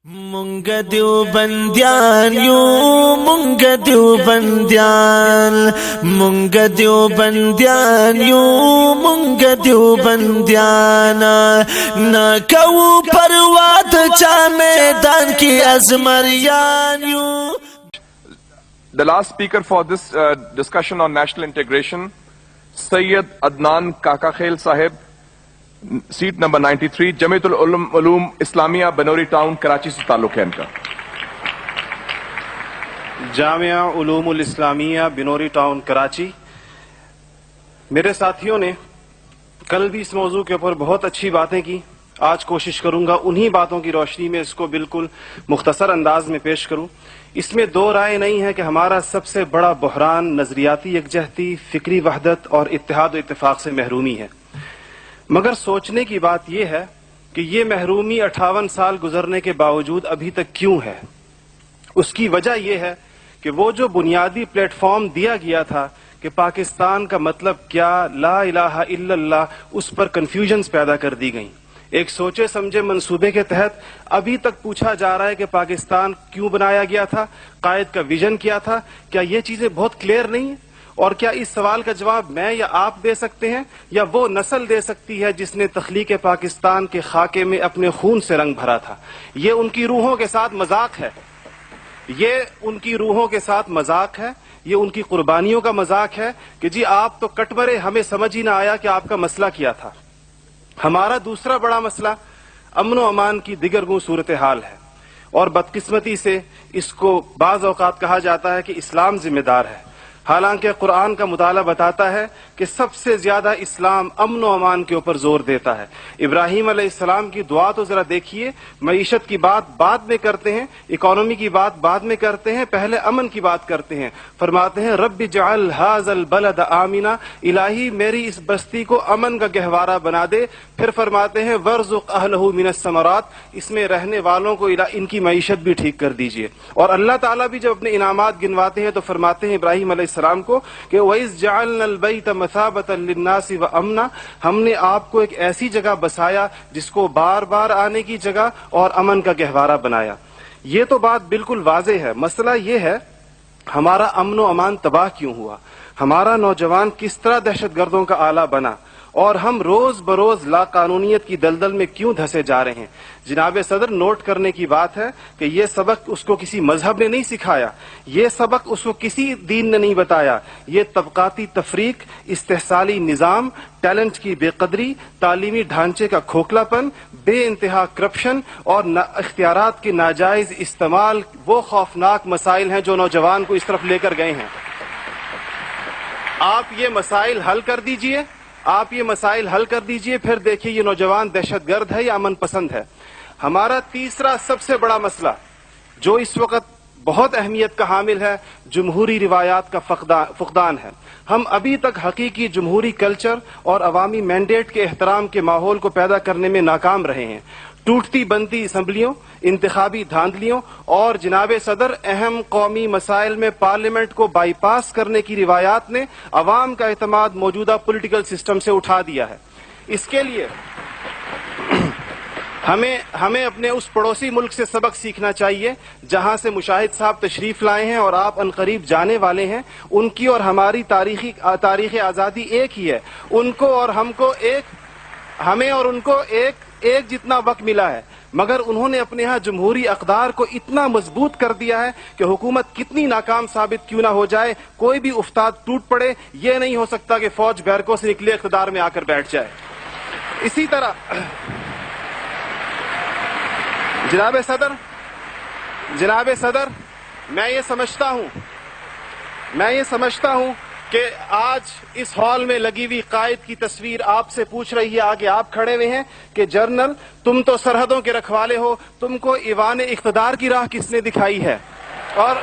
مونږ دیوبندیان یو مونږ دیوبندیان مونږ دیوبندیان یو مونږ دیوبندیان نا کوو پروا د چا میدان کې ازمریان you. The last speaker for this discussion on national integration, Sayyid Adnan Kakakhel Sahib, seat number 93, Jamiatul Ulum Islamia Banori Town, Karachi سے تعلق ہے ان کا. جامعہ علوم الاسلامیہ بنوری ٹاؤن کراچی. میرے ساتھیوں نے کل بھی اس موضوع کے اوپر بہت اچھی باتیں کی. آج کوشش کروں گا انہی باتوں کی روشنی میں اس کو بالکل مختصر انداز میں پیش کروں. اس میں دو رائے نہیں ہے کہ ہمارا سب سے بڑا بحران نظریاتی یکجہتی، فکری وحدت اور اتحاد و اتفاق سے محرومی ہے. مگر سوچنے کی بات یہ ہے کہ یہ محرومی 58 سال گزرنے کے باوجود ابھی تک کیوں ہے. اس کی وجہ یہ ہے کہ وہ جو بنیادی پلیٹ فارم دیا گیا تھا کہ پاکستان کا مطلب کیا، لا الہ الا اللہ، اس پر کنفیوژنز پیدا کر دی گئیں. ایک سوچے سمجھے منصوبے کے تحت ابھی تک پوچھا جا رہا ہے کہ پاکستان کیوں بنایا گیا تھا، قائد کا ویژن کیا تھا. کیا یہ چیزیں بہت کلیئر نہیں ہیں؟ اور کیا اس سوال کا جواب میں یا آپ دے سکتے ہیں یا وہ نسل دے سکتی ہے جس نے تخلیق پاکستان کے خاکے میں اپنے خون سے رنگ بھرا تھا؟ یہ ان کی روحوں کے ساتھ مذاق ہے، یہ ان کی روحوں کے ساتھ مذاق ہے، یہ ان کی قربانیوں کا مذاق ہے کہ جی آپ تو کٹ مرے، ہمیں سمجھ ہی نہ آیا کہ آپ کا مسئلہ کیا تھا. ہمارا دوسرا بڑا مسئلہ امن و امان کی دیگرگوں صورتحال ہے، اور بدقسمتی سے اس کو بعض اوقات کہا جاتا ہے کہ اسلام ذمہ دار ہے. حالانکہ قرآن کا مطالعہ بتاتا ہے کہ سب سے زیادہ اسلام امن و امان کے اوپر زور دیتا ہے. ابراہیم علیہ السلام کی دعا تو ذرا دیکھیے. معیشت کی بات بعد میں کرتے ہیں، اکانومی کی بات بعد میں کرتے ہیں، پہلے امن کی بات کرتے ہیں. فرماتے ہیں رب اجعل ھذا البلد آمنا، الہی میری اس بستی کو امن کا گہوارہ بنا دے. پھر فرماتے ہیں وارزق اہلہ من الثمرات، اس میں رہنے والوں کو ان کی معیشت بھی ٹھیک کر دیجئے. اور اللہ تعالیٰ بھی جب اپنے انعامات گنواتے ہیں تو فرماتے ہیں ابراہیم علیہ السلام کو کہ وَإِذْ جَعَلْنَا الْبَيْتَ مَثَابَةً لِلنَّاسِ وَأَمْنًا، ہم نے آپ کو ایک ایسی جگہ بسایا جس کو بار بار آنے کی جگہ اور امن کا گہوارہ بنایا. یہ تو بات بالکل واضح ہے. مسئلہ یہ ہے ہمارا امن و امان تباہ کیوں ہوا، ہمارا نوجوان کس طرح دہشت گردوں کا آلہ بنا، اور ہم روز بروز لا قانونیت کی دلدل میں کیوں دھسے جا رہے ہیں. جناب صدر، نوٹ کرنے کی بات ہے کہ یہ سبق اس کو کسی مذہب نے نہیں سکھایا، یہ سبق اس کو کسی دین نے نہیں بتایا. یہ طبقاتی تفریق، استحصالی نظام، ٹیلنٹ کی بے قدری، تعلیمی ڈھانچے کا کھوکھلا پن، بے انتہا کرپشن اور اختیارات کے ناجائز استعمال، وہ خوفناک مسائل ہیں جو نوجوان کو اس طرف لے کر گئے ہیں. آپ یہ مسائل حل کر دیجئے، آپ یہ مسائل حل کر دیجئے، پھر دیکھیے یہ نوجوان دہشت گرد ہے یا امن پسند ہے. ہمارا تیسرا سب سے بڑا مسئلہ جو اس وقت بہت اہمیت کا حامل ہے، جمہوری روایات کا فقدان ہے. ہم ابھی تک حقیقی جمہوری کلچر اور عوامی مینڈیٹ کے احترام کے ماحول کو پیدا کرنے میں ناکام رہے ہیں. ٹوٹتی بنتی اسمبلیوں، انتخابی دھاندلیوں اور جناب صدر اہم قومی مسائل میں پارلیمنٹ کو بائی پاس کرنے کی روایات نے عوام کا اعتماد موجودہ پولیٹیکل سسٹم سے اٹھا دیا ہے. اس کے لیے ہمیں اپنے اس پڑوسی ملک سے سبق سیکھنا چاہیے جہاں سے مشاہد صاحب تشریف لائے ہیں اور آپ عنقریب جانے والے ہیں. ان کی اور ہماری تاریخ آزادی ایک ہی ہے. ان کو اور ہمیں اور ان کو ایک جتنا وقت ملا ہے، مگر انہوں نے اپنے ہاں جمہوری اقدار کو اتنا مضبوط کر دیا ہے کہ حکومت کتنی ناکام ثابت کیوں نہ ہو جائے، کوئی بھی افتاد ٹوٹ پڑے، یہ نہیں ہو سکتا کہ فوج بیرکوں سے نکلے اقتدار میں آ کر بیٹھ جائے. اسی طرح جناب صدر میں یہ سمجھتا ہوں کہ آج اس ہال میں لگی ہوئی قائد کی تصویر آپ سے پوچھ رہی ہے، آگے آپ کھڑے ہوئے ہیں کہ جنرل تم تو سرحدوں کے رکھوالے ہو، تم کو ایوان اقتدار کی راہ کس نے دکھائی ہے؟ اور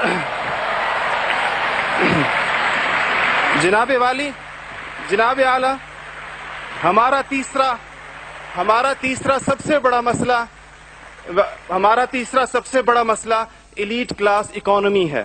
جناب والی، جناب اعلیٰ، ہمارا تیسرا سب سے بڑا مسئلہ ایلیٹ کلاس اکانومی ہے.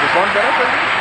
Respond better,